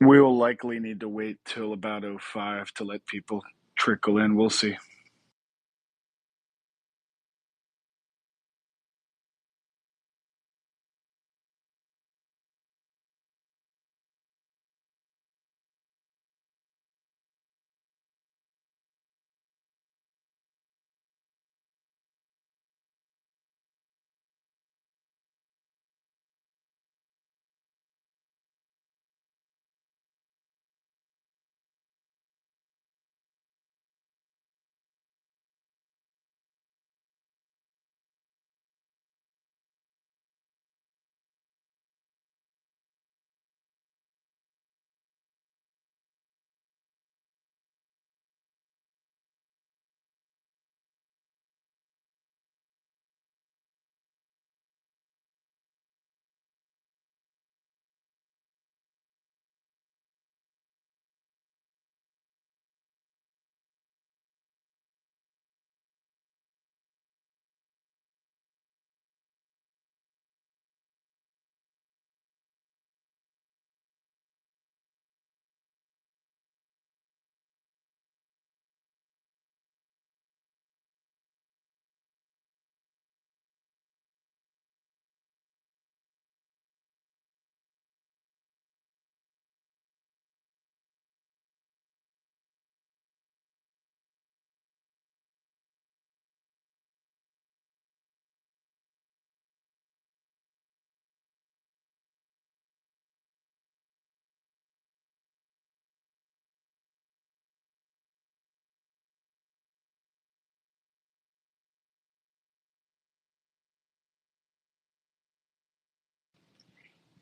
We'll likely need to wait till about '05 to let people trickle in, we'll see.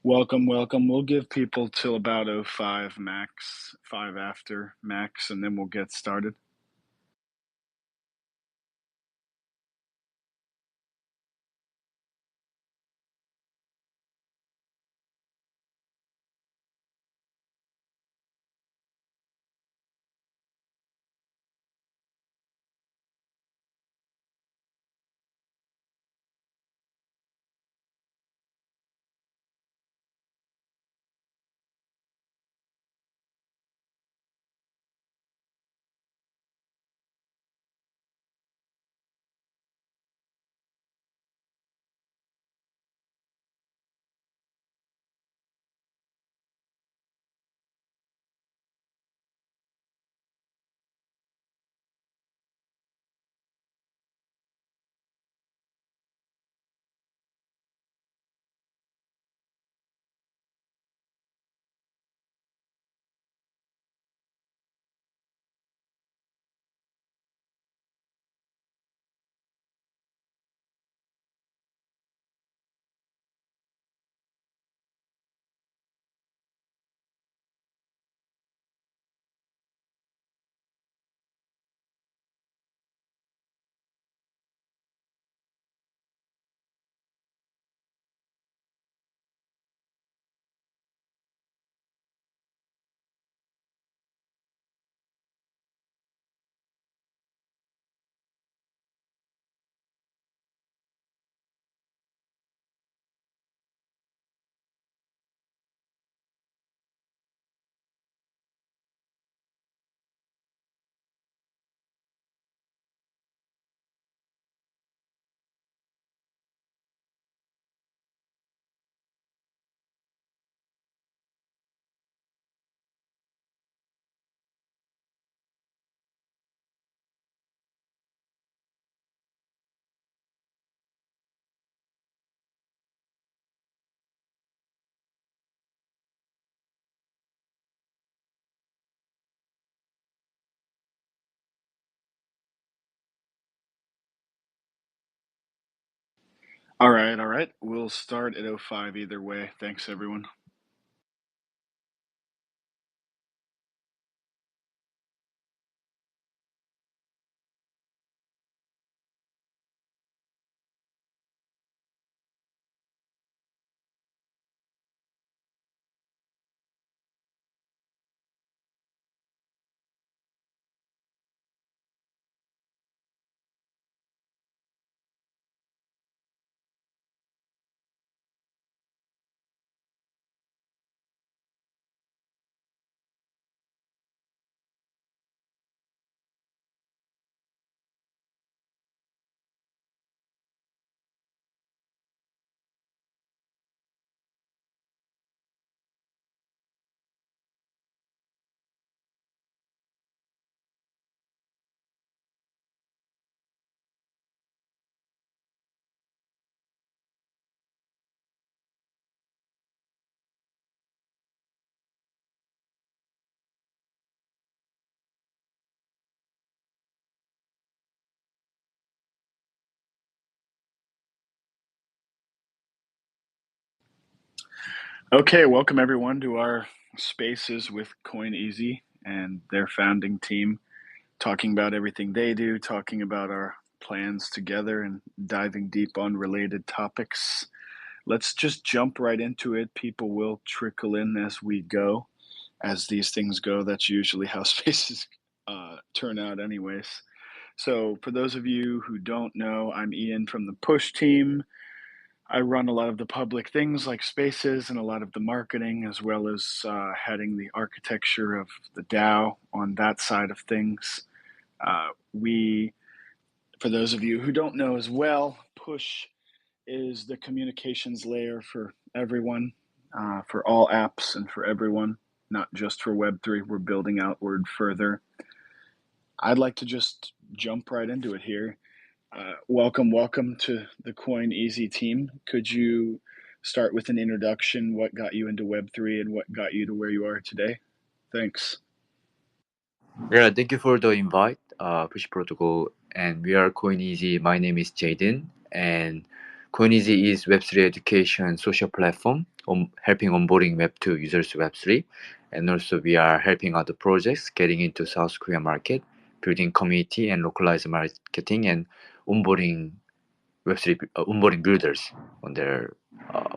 Welcome, welcome. We'll give people till about '05 max, 5 after max, and then we'll get started. Alright, alright. We'll start at '05 either way. Thanks, everyone. Okay, welcome everyone to our spaces with CoinEasy and their founding team, talking about everything they do, talking about our plans together, and diving deep on related topics. Let's just jump right into it. People will trickle in as we go. As these things go, that's usually how spaces turn out, anyways. So, for those of you who don't know, I'm Ian from the Push team. I run a lot of the public things like spaces and a lot of the marketing, as well as heading the architecture of the DAO on that side of things. We, for those of you who don't know as well, Push is the communications layer for everyone, for all apps and for everyone, not just for Web3. We're building outward further. I'd like to just jump right into it here. Welcome to the Coin Easy team. Could you start with an introduction? What got you into Web3 and what got you to where you are today? Thanks. Yeah, thank you for the invite, Push Protocol. And we are CoinEasy. My name is Jaden, and CoinEasy is Web3 education social platform helping onboarding Web2 users to Web3. And also, we are helping other projects getting into South Korea market, building community and localized marketing, and onboarding Web3 onboarding builders on their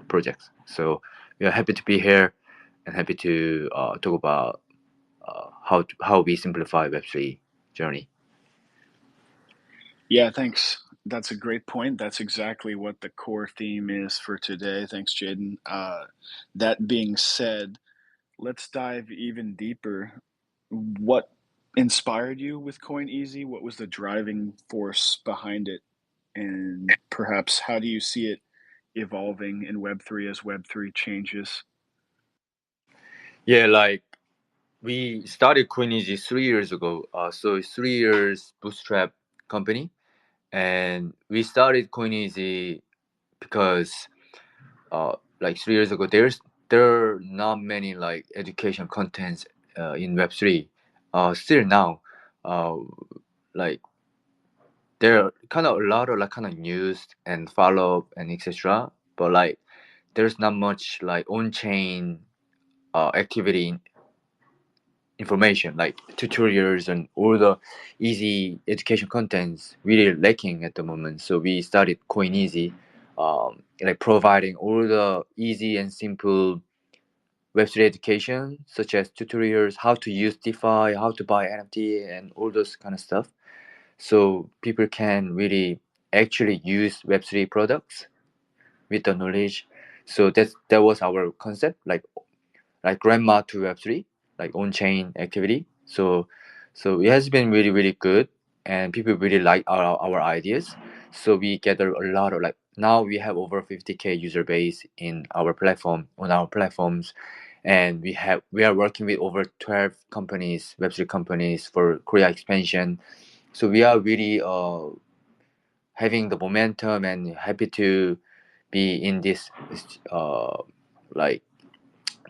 projects. So we are happy to be here and happy to talk about how we simplify Web3 journey. Yeah, thanks. That's a great point. That's exactly what the core theme is for today. Thanks, Jaden. That being said, let's dive even deeper. What inspired you with Coin Easy? What was the driving force behind it? And perhaps how do you see it evolving in Web3 as Web3 changes? Yeah, like we started Coinage 3 years ago. So it's 3 years bootstrap company, and we started Coinage because like 3 years ago there are not many like education contents in Web3. Still now, uh, like there are kind of a lot of like kind of news and follow up and etc. But like there's not much like on chain activity information like tutorials and all the easy education contents really lacking at the moment. So we started Coin Easy, like providing all the easy and simple Web3 education such as tutorials, how to use DeFi, how to buy NFT, and all those kind of stuff. So people can really actually use Web3 products with the knowledge. So that was our concept, like grandma to Web3, like on-chain activity. So it has been really good, and people really like our ideas. So we gather a lot of like now we have over 50K user base in our platform on our platforms, and we are working with over 12 companies, Web3 companies for Korea expansion. So we are really having the momentum and happy to be in this uh, like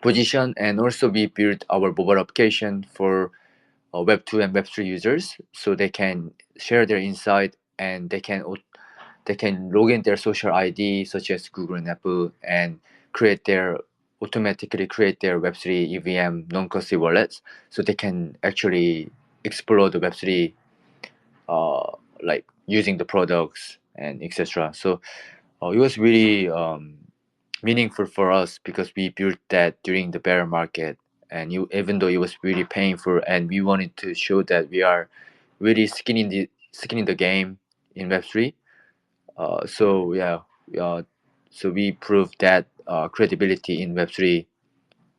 position, and also we built our mobile application for Web2 and Web3 users, so they can share their insight, and they can log in their social ID such as Google and Apple, and automatically create their Web3 EVM non-custody wallets, so they can actually explore the Web3 uh, like using the products and etc. So it was really meaningful for us because we built that during the bear market, and even though it was really painful, and we wanted to show that we are really skin in the game in Web3. So yeah, uh, so we proved that credibility in Web3,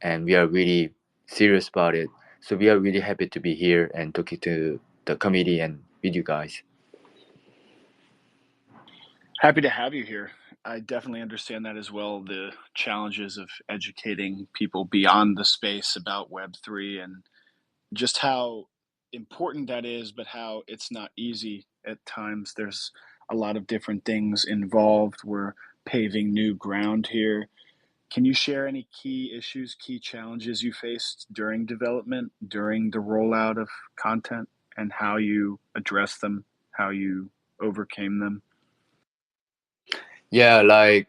and we are really serious about it. So we are really happy to be here and talking to the committee and with you guys. Happy to have you here. I definitely understand that as well. The challenges of educating people beyond the space about Web3 and just how important that is, but how it's not easy at times. There's a lot of different things involved. We're paving new ground here. Can you share any key issues, key challenges you faced during development, during the rollout of content, and how you addressed them, how you overcame them? Yeah, like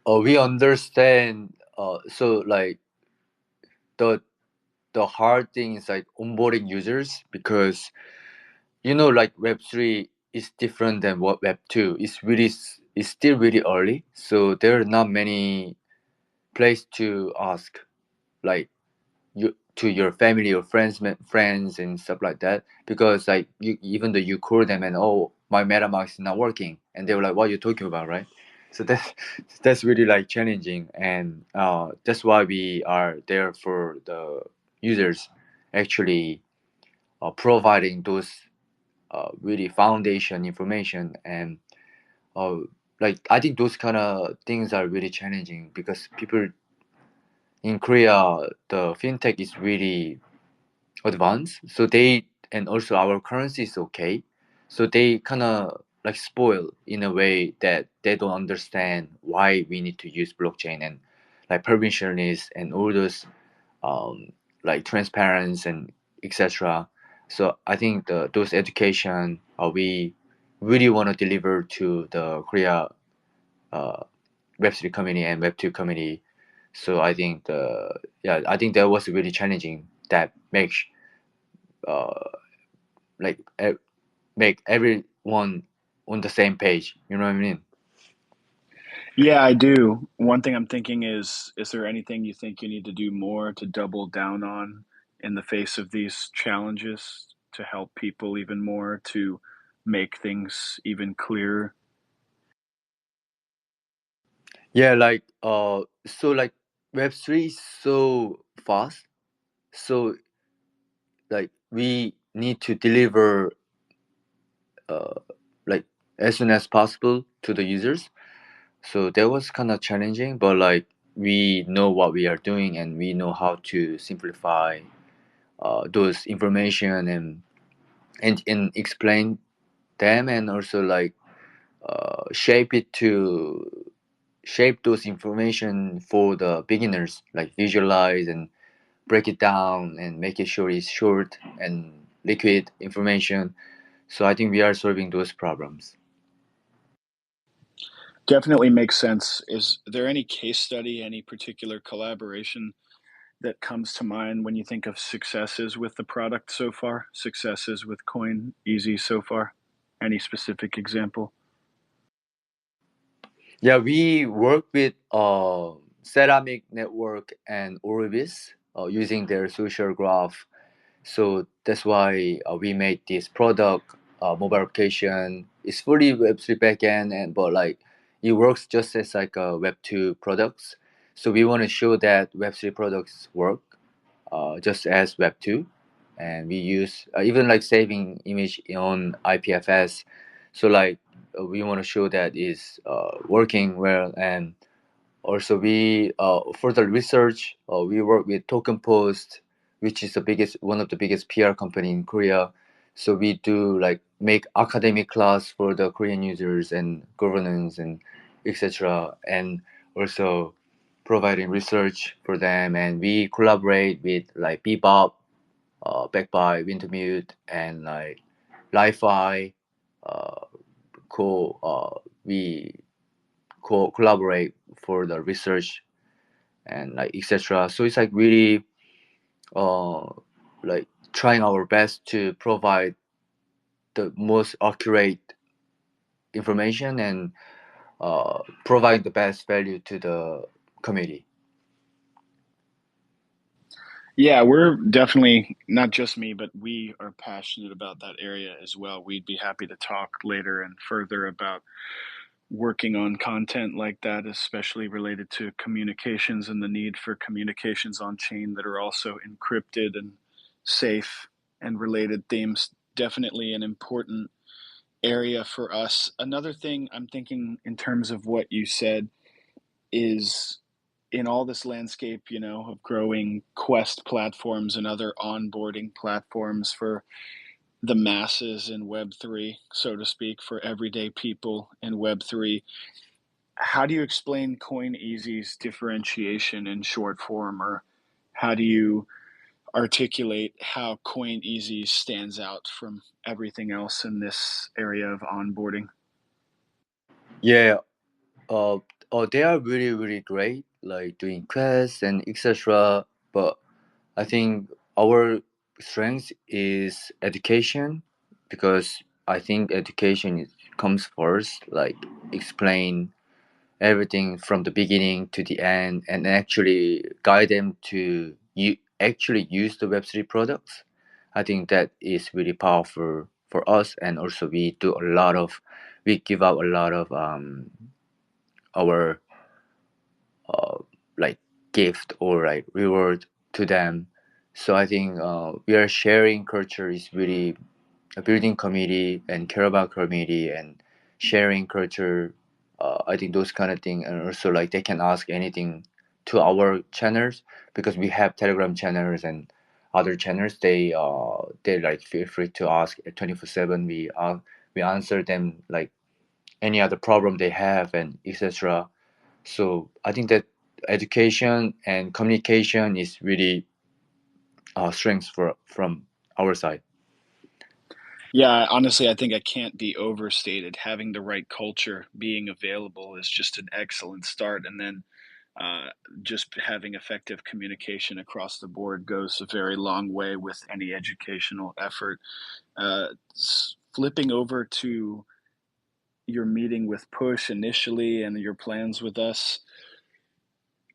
we understand. so like the the hard thing is like onboarding users because like Web3 is different than what Web2 is. Really, it's still really early, so there are not many place to ask like you to your family or friends and stuff like that, because like you, even though you call them and, oh, my MetaMask is not working, and they were like, what are you talking about, right? So that's really like challenging, and that's why we are there for the users, actually providing those really foundation information. And uh, like I think those kind of things are really challenging because people in Korea, the fintech is really advanced. So they, and also our currency is okay. So they kind of like spoil in a way that they don't understand why we need to use blockchain and like permissionless and all those um, like transparency and etc. So I think those education we really want to deliver to the Korea uh, Web3 community and Web2 community. So I think I think that was really challenging. That makes uh, like make everyone on the same page. You know what I mean? Yeah, I do. One thing I'm thinking is there anything you think you need to do more to double down on in the face of these challenges to help people even more, to make things even clearer? Yeah, like so like Web3 is so fast. So like we need to deliver uh, like as soon as possible to the users. So that was kind of challenging, but like we know what we are doing and we know how to simplify those information and explain them, and also like shape those information for the beginners, like visualize and break it down and make it sure it's short and liquid information. So I think we are solving those problems. Definitely makes sense. Is there any case study, any particular collaboration that comes to mind when you think of successes with the product so far? Successes with Coin Easy so far? Any specific example? Yeah, we work with Ceramic Network and Orbis using their social graph. So that's why we made this product, mobile application. It's fully Web3 backend, and but like it works just as like a Web2 products. So we want to show that Web3 products work just as Web2, and we use even like saving image on IPFS. So like we want to show that is working well. And also we for the research we work with Token Post, which is the biggest one of the biggest PR company in Korea. So we do like make academic class for the Korean users and governance and etc. And also providing research for them. And we collaborate with like Bebop, backed by Wintermute, and like Li-Fi. Uh, we collaborate for the research and like etc. So it's like really uh, like trying our best to provide the most accurate information and provide the best value to the community. Yeah, we're definitely, not just me, but we are passionate about that area as well. We'd be happy to talk later and further about working on content like that, especially related to communications and the need for communications on chain that are also encrypted and safe, and related themes. Definitely an important area for us. Another thing I'm thinking in terms of what you said is, in all this landscape, of growing Quest platforms and other onboarding platforms for the masses in Web3, so to speak, for everyday people in Web3, how do you explain CoinEasy's differentiation in short form, or how do you articulate how CoinEasy stands out from everything else in this area of onboarding? Yeah, uh, they are really really great. like doing quests and etc. But I think our strength is education, because I think education comes first. Like explain everything from the beginning to the end and actually guide them to you actually use the Web3 products. I think that is really powerful for us, and also we give out a lot of our uh, like gift or like reward to them. So I think we are sharing culture is really a building community and care about community and sharing culture. I think those kind of thing, and also like they can ask anything to our channels, because we have Telegram channels and other channels. They like feel free to ask 24/7. We answer them like any other problem they have and etc. So I think that education and communication is really strengths for from our side. Yeah, honestly, I think it can't be overstated. Having the right culture being available is just an excellent start. And then uh, just having effective communication across the board goes a very long way with any educational effort. Flipping over to your meeting with Push initially and your plans with us,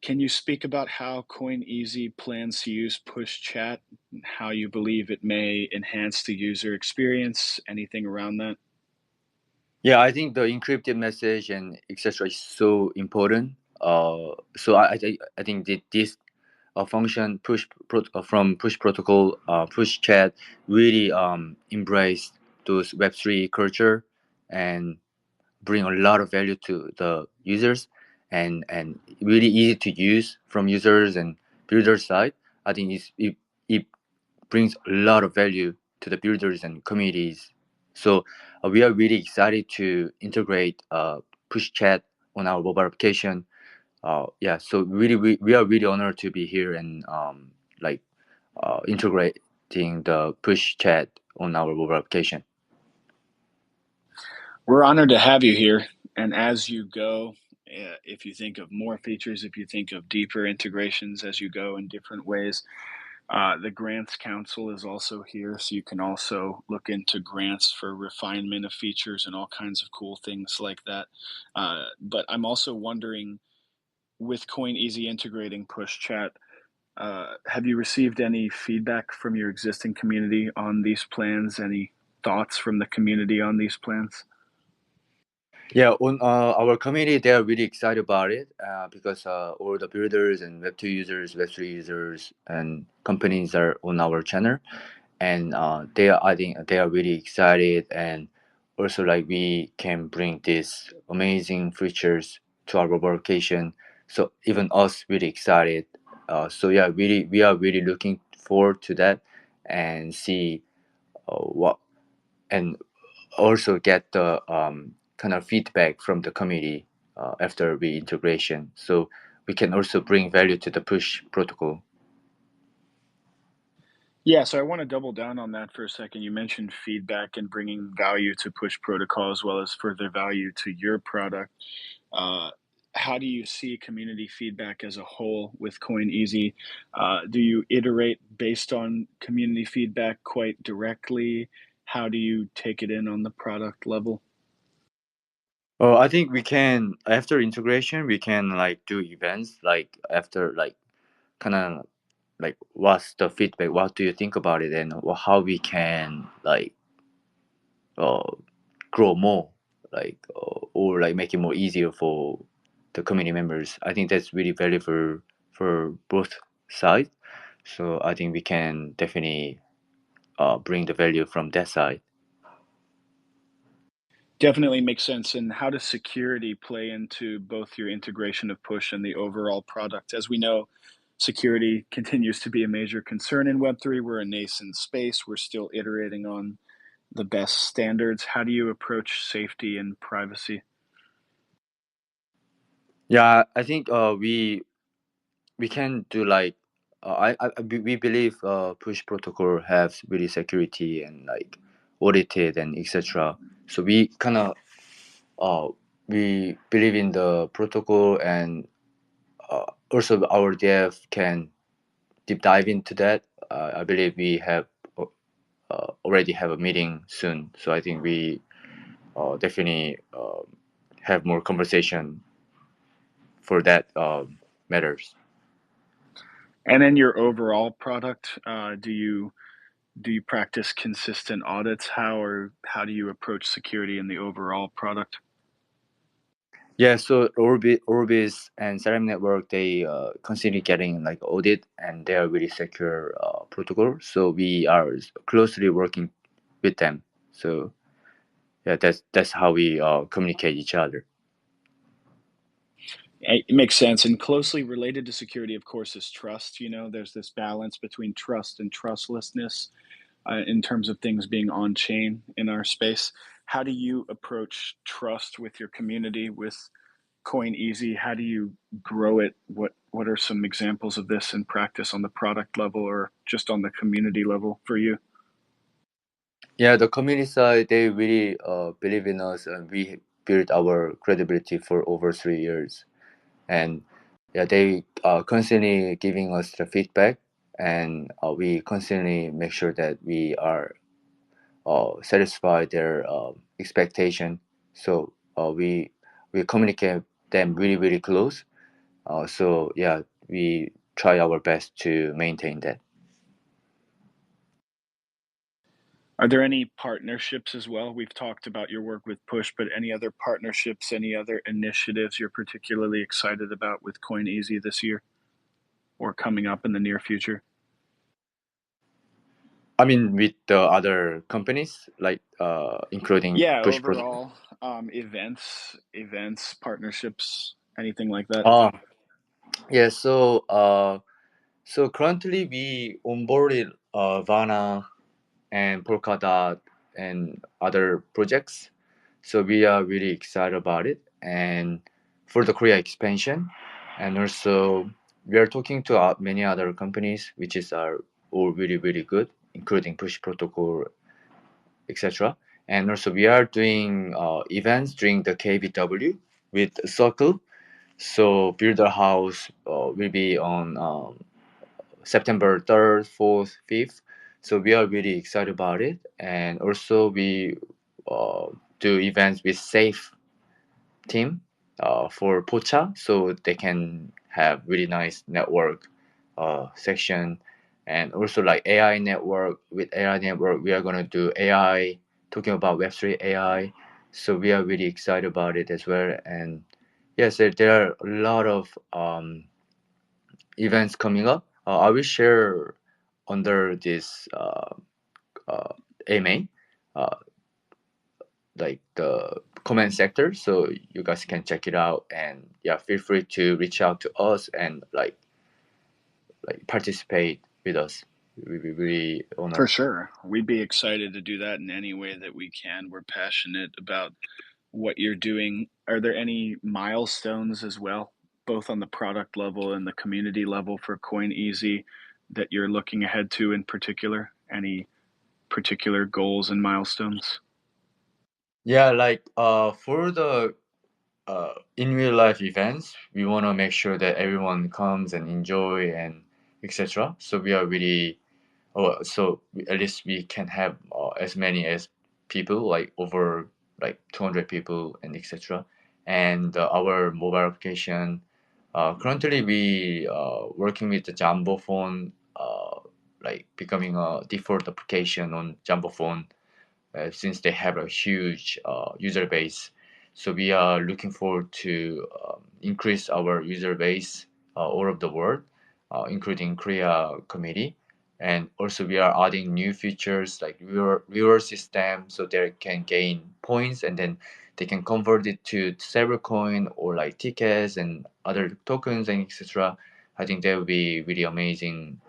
can you speak about how CoinEasy plans to use Push Chat and how you believe it may enhance the user experience? Anything around that? Yeah, I think the encrypted message and etc. is so important. I think that this function from push protocol push chat really embrace those Web3 culture and bring a lot of value to the users, and really easy to use from users and builder side. I think it brings a lot of value to the builders and communities. So we are really excited to integrate push chat on our mobile application. Yeah, so really we are really honored to be here and like integrating the push chat on our mobile application. We're honored to have you here. And as you go, if you think of more features, if you think of deeper integrations as you go in different ways, the Grants Council is also here. So you can also look into grants for refinement of features and all kinds of cool things like that. But I'm also wondering, with CoinEasy integrating push chat, have you received any feedback from your existing community on these plans? Any thoughts from the community on these plans? Yeah, on our community, they are really excited about it because all the builders and Web2 users, Web3 users, and companies are on our channel, and I think they are really excited, and also like we can bring these amazing features to our mobile application. So even us really excited. So yeah, really we are really looking forward to that and see what and also get the kind of feedback from the community after reintegration, so we can also bring value to the push protocol. Yeah, so I want to double down on that for a second. You mentioned feedback and bringing value to push protocol as well as further value to your product. Uh, how do you see community feedback as a whole with CoinEasy? Do you iterate based on community feedback quite directly? How do you take it in on the product level? I think we can, after integration, we can like do events like after like kind of like what's the feedback, what do you think about it, and how we can like uh, grow more, like or like make it more easier for the community members. I think that's really valuable for both sides. So I think we can definitely bring the value from that side. Definitely makes sense. And how does security play into both your integration of push and the overall product? As we know, security continues to be a major concern in Web3. We're a nascent space. We're still iterating on the best standards. How do you approach safety and privacy? Yeah, I think we can do like we believe push protocol has really security and like audited and etc. So we kind of uh, we believe in the protocol, and also our dev can deep dive into that. I believe we have already have a meeting soon, so I think we definitely have more conversation for that matters. And in your overall product, do you practice consistent audits? How do you approach security in the overall product? Yeah, so Orbis and Serum Network, they constantly getting like audit, and they are really secure protocol. So we are closely working with them. So yeah, that's how we communicate each other. It makes sense. And closely related to security, of course, is trust. There's this balance between trust and trustlessness in terms of things being on chain in our space. How do you approach trust with your community, with Coin Easy? How do you grow it? What are some examples of this in practice on the product level or just on the community level for you? Yeah, the community side, they really believe in us, and we built our credibility for over 3 years. And yeah, they constantly giving us the feedback, and we constantly make sure that we are satisfy their expectation. So we communicate them really really close. So yeah, we try our best to maintain that. Are there any partnerships as well? We've talked about your work with Push, but any other partnerships, any other initiatives you're particularly excited about with Coin Easy this year or coming up in the near future? I mean, with the other companies, like including Yeah, Push Pro. overall, events, partnerships, anything like that. Ah, yeah. So currently we onboarded Vana and Polkadot and other projects. So we are really excited about it, and for the Korea expansion, and also we are talking to many other companies, which is are all really really good, including Push Protocol, etc. And also we are doing events during the KBW with Circle. So Builder House will be on September 3rd, 4th, 5th. So we are really excited about it. And also we uh, do events with Safe team for Pocha, so they can have really nice network section. And also like AI network, with AI network we are going to do AI, talking about Web3 AI. So we are really excited about it as well. And yes, there are a lot of events coming up. I will share under this uh, AMA, uh, like the comment sector, so you guys can check it out. And yeah, feel free to reach out to us and like participate with us. We will be really For honored. sure. We'd be excited to do that in any way that we can. We're passionate about what you're doing. Are there any milestones as well, both on the product level and the community level for Coin Easy that you're looking ahead to in particular? Any particular goals and milestones? Yeah, like for the in real life events, we want to make sure that everyone comes and enjoy and etc. So we are really, so at least we can have as many as people, like over like 200 people and etc. And our mobile application, currently we working with the Jumbo phone, like becoming a default application on Jumbo phone, since they have a huge user base. So we are looking forward to increase our user base all over the world, including Korea community. And also we are adding new features like reward system, so they can gain points and then they can convert it to several coin or like tickets and other tokens and etc. I think that will be really amazing,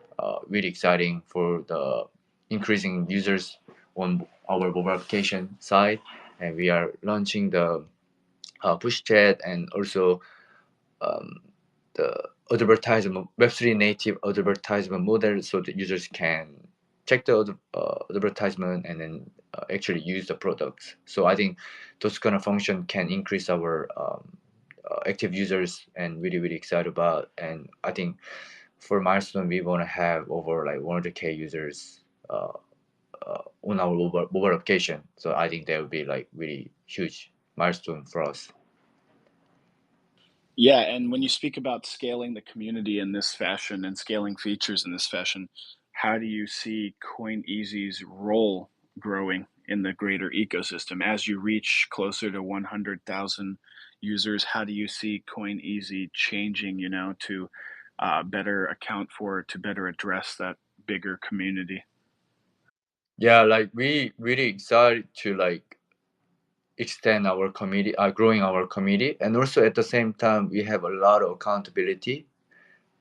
really exciting for the increasing users on our mobile application side. And we are launching the push chat and also um, the advertisement Web3 native advertisement model, so the users can check the advertisement and then actually use the products. So I think those kind of function can increase our active users and really excited about. And I think for milestone we want to have over like 100K users on our mobile application. So I think that would be like really huge milestone for us. Yeah, and when you speak about scaling the community in this fashion and scaling features in this fashion, how do you see CoinEasy's role growing in the greater ecosystem as you reach closer to 100,000 users? How do you see CoinEasy changing, to better account for, to better address that bigger community? Yeah, like we really excited to like extend our community, growing our community, and also at the same time we have a lot of accountability.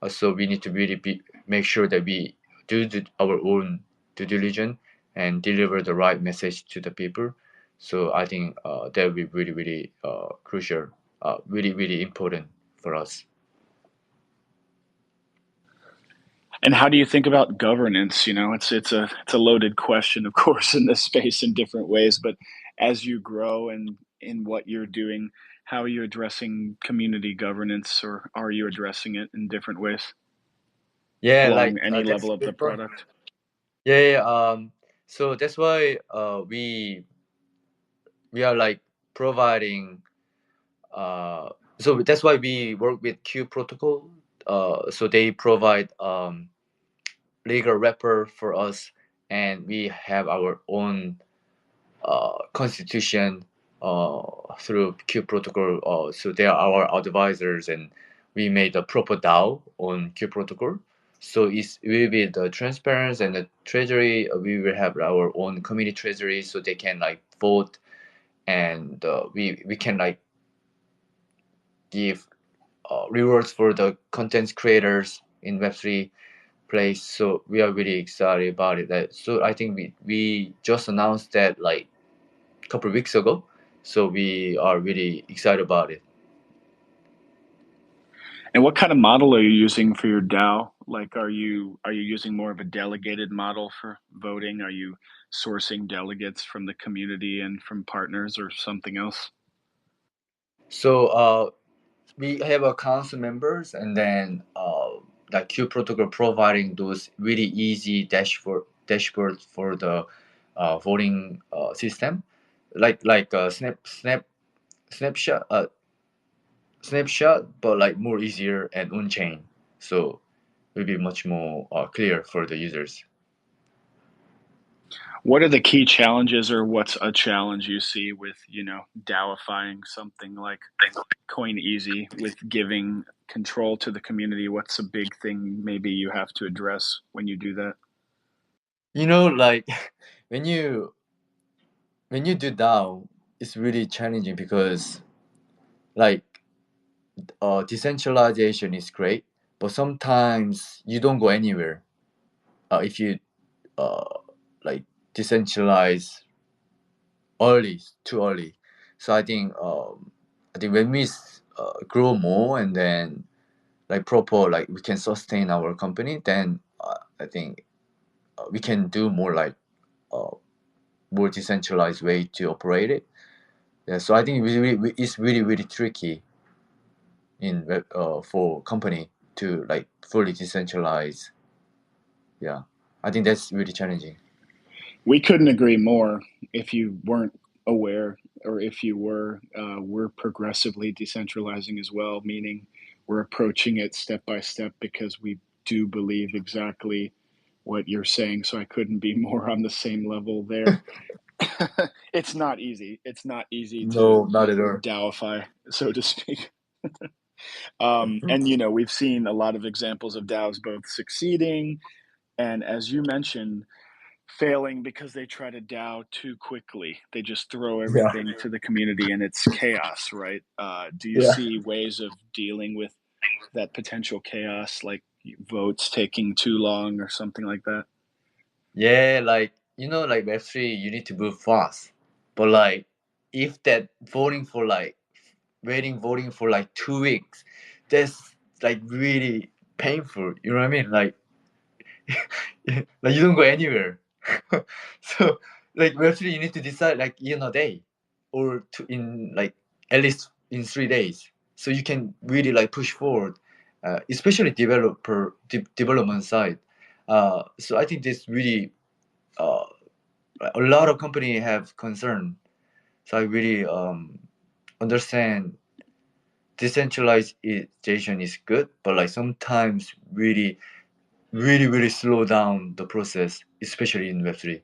So we need to really make sure that we do our own due diligence and deliver the right message to the people. So I think that will be really crucial, really important for us. And how do you think about governance? It's a loaded question, of course, in this space in different ways. But as you grow and in what you're doing, how are you addressing community governance, or are you addressing it in different ways Yeah, along like any that's level a of the good point. product? Yeah. So that's why we are like providing. Uh, so that's why we work with Q Protocol. So they provide legal wrapper for us, and we have our own constitution through Q Protocol. So they are our advisors, and we made a proper DAO on Q Protocol. So it will be the transparency and the treasury. We will have our own community treasury, so they can like vote, and we can like give rewards for the content creators in Web3 place. So we are really excited about it. So I think we just announced that like a couple of weeks ago. So we are really excited about it. And what kind of model are you using for your DAO? Like, are you using more of a delegated model for voting? Are you sourcing delegates from the community and from partners, or something else? So we have a council members, and then the Q protocol providing those really easy dashboard for the voting system, like snapshot snapshot, but like more easier and on chain. So will be much more clear for the users. What are the key challenges, or what's a challenge you see with, DAOifying something like CoinEasy, with giving control to the community? What's a big thing maybe you have to address when you do that? Like when you do DAO, it's really challenging because like decentralization is great, but sometimes you don't go anywhere if you uh, like decentralize too early. So I think when we grow more and then like proper like we can sustain our company, then I think we can do more like uh, more decentralized way to operate it. Yeah, so I think it's really tricky for company to like fully decentralize. Yeah, I think that's really challenging. We couldn't agree more. If you weren't aware, or if you were, we're progressively decentralizing as well, meaning we're approaching it step by step because we do believe exactly what you're saying. So I couldn't be more on the same level there. It's not easy. It's not easy to No, not at all. DAOify, so to speak. And we've seen a lot of examples of DAOs both succeeding and, as you mentioned, failing because they try to DAO too quickly. They just throw Yeah, everything to the community and it's chaos, right? Do you yeah, see ways of dealing with that potential chaos, like votes taking too long or something like that? yeah. Like like Web3, you need to move fast. But like, if that voting for like 2 weeks, that's like really painful. You know what I mean? Like, like you don't go anywhere. So like Web3, you need to decide like in a day, or in like at least in 3 days. so you can really like push forward, especially development side. So I think this really uh, a lot of company have concern. So I really understand decentralization is good, but like sometimes really slow down the process, especially in Web3.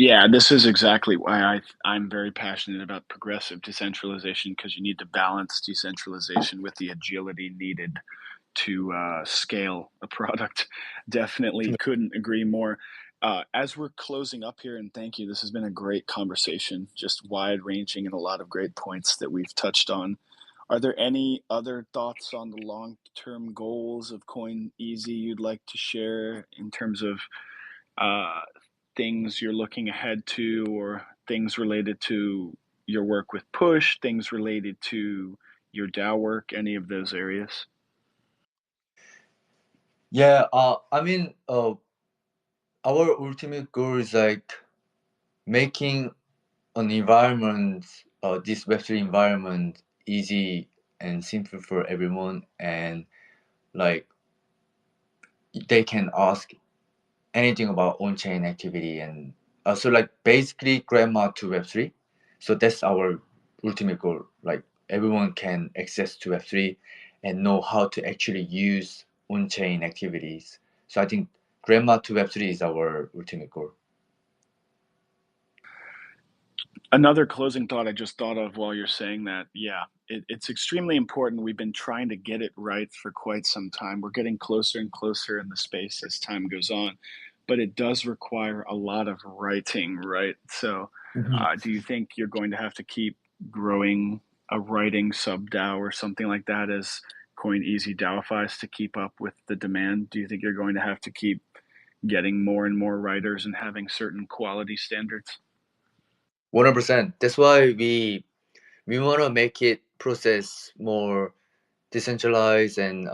Yeah, this is exactly why I'm very passionate about progressive decentralization because you need to balance decentralization with the agility needed to scale a product. Definitely couldn't agree more. As we're closing up here, and thank you, this has been a great conversation, just wide ranging and a lot of great points that we've touched on. Are there any other thoughts on the long term goals of Coin Easy you'd like to share in terms of uh, things you're looking ahead to, or things related to your work with Push, things related to your DAO work, any of those areas? Yeah, I mean, our ultimate goal is like making an environment, this Web3 environment, easy and simple for everyone, and like they can ask anything about on-chain activity, and so like basically grandma to Web3. So that's our ultimate goal. Like everyone can access to Web3 and know how to actually use on-chain activities. So I think grandma to Web3 is our ultimate goal. Another closing thought I just thought of while you're saying that, yeah, it's extremely important. We've been trying to get it right for quite some time. We're getting closer and closer in the space as time goes on, but it does require a lot of writing, right? So, Mhm. do you think you're going to have to keep growing a writing sub DAO or something like that as Coin Easy DAOifies to keep up with the demand? Do you think you're going to have to keep getting more and more writers and having certain quality standards? 100%. That's why we want to make it process more decentralized and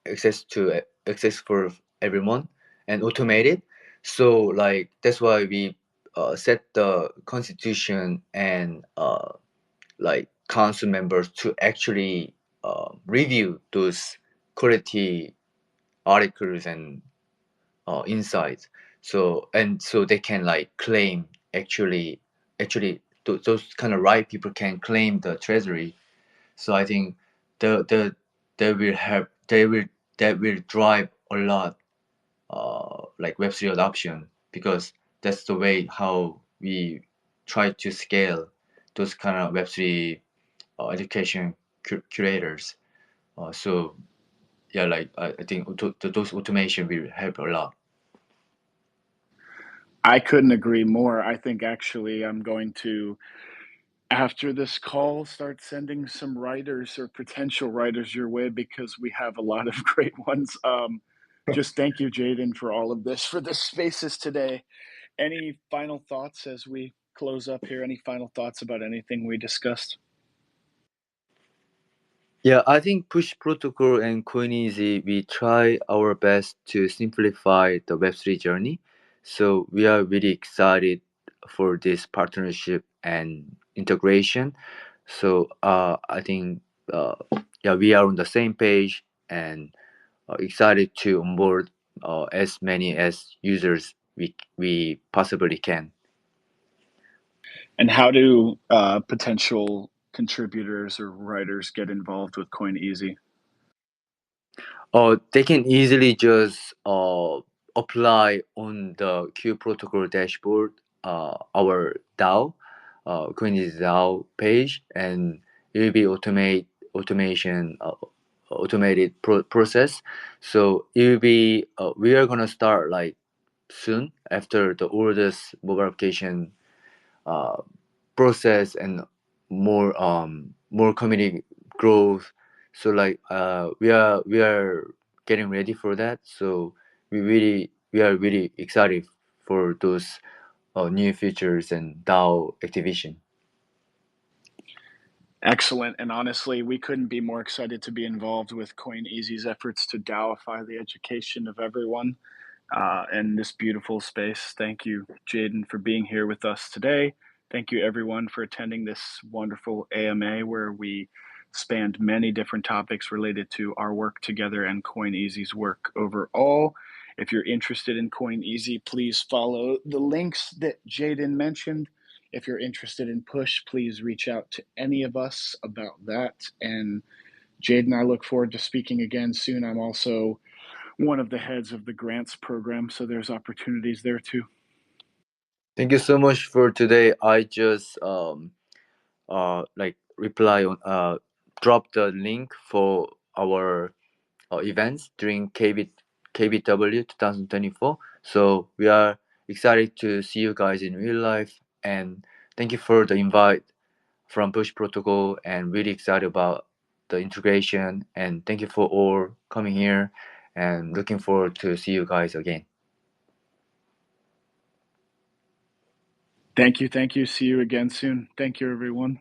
access for everyone and automated. So like that's why we set the constitution and like council members to actually review those quality articles and insights. So and so they can like claim actually those kind of right people can claim the treasury. So I think the they will have they will that will drive a lot like Web3 adoption, because that's the way how we try to scale those kind of Web3 education curators. So yeah, like I think those automation will help a lot. I couldn't agree more. I think actually I'm going to, after this call, start sending some writers or potential writers your way because we have a lot of great ones. Just thank you, Jaden, for all of this, for the spaces today. Any final thoughts as we close up here? Any final thoughts about anything we discussed? Yeah, I think Push Protocol and Coineasy, we try our best to simplify the Web3 journey. So we are really excited for this partnership and integration. So I think yeah, we are on the same page and excited to onboard as many as users we possibly can. And how do potential contributors or writers get involved with Coin Easy? They can easily just apply on the Q protocol dashboard, our DAO, Coinbase DAO page, and it will be automation automated process. So it will be we are gonna start like soon after the oldest mobile application uh, process and more community growth. So like we are getting ready for that. So we are really excited for those new features and DAO activation. Excellent. And honestly, we couldn't be more excited to be involved with Coin Easy's efforts to DAOify the education of everyone in this beautiful space. Thank you, Jaden, for being here with us today. Thank you, everyone, for attending this wonderful AMA where we spanned many different topics related to our work together and CoinEasy's work overall. If you're interested in CoinEasy, please follow the links that Jaden mentioned. If you're interested in Push, please reach out to any of us about that. And Jaden, I look forward to speaking again soon. I'm also one of the heads of the grants program, so there's opportunities there too. Thank you so much for today. I just like reply on drop the link for our events during KBW 2024. So we are excited to see you guys in real life, and thank you for the invite from Push Protocol, and really excited about the integration, and thank you for all coming here, and looking forward to see you guys again. Thank you. See you again soon. Thank you, everyone.